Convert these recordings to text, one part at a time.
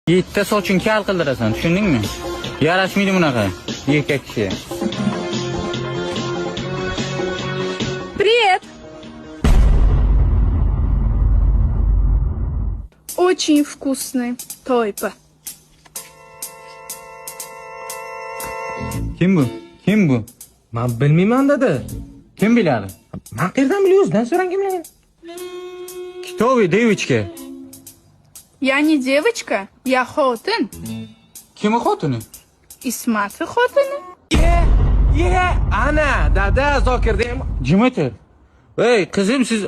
Yettita soching kal qildirasan, tushundingmi? Yarashmaydi bunaqa erkak kishi. Привет! Очень вкусный тойпа. Kim bu? Kim bu? Men bilmayman dedi. Kim biladi? Men qayerdan bilay o'zidan so'rang kimlarga? Kitobi devichka. Я не девочка, я Хотын. Kimi xotini? Ismati Xotini. Ana, dada Zokirda ham. Jim o'tir. Ey, qizim, siz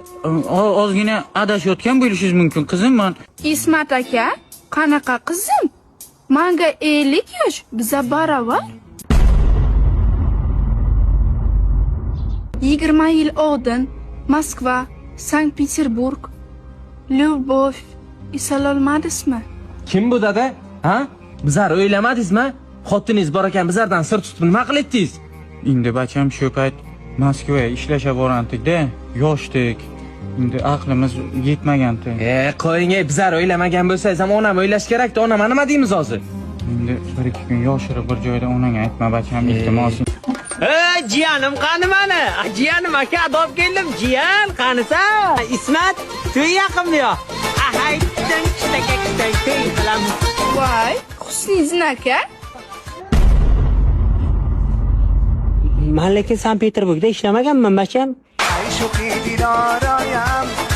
ozgina adashayotgan bo'lishingiz mumkin. Qizim, men Ismat aka, qanaqa qizim? Manga 50 yosh, biza baravar. 20 yil oldin Moskva, Sankt-Peterburg, Lyubov eslolmadingizmi? Kim bu dada? Ha? Bizlar o'ylamadingizmi? Xotiningiz bor ekan, bizlardan sir tutib nima qilyapsiz? endi bacham shu payt Moskvaga ishlasha borgandik-da, yoshdik. Endi aqlimiz yetmagandi. Qo'ying, bizlar o'ylamagan bo'lsangiz ham onam o'ylash kerak-da, onam nima deymiz hozir? Endi bir ikki kun yoshirib bir joyda onangga aytma bacham, iltimos. Jiyanim qani mani? Jiyanim aka olib keldim. Jiyan qanisa? Ismat, to'y yaqinmi-yo? Haytdan kishtaka to'y qilamiz. Voy, Husniddin aka. Men lekin Sankt-Peterburgda ishlamaganman, bacham. عیش و دیدارایم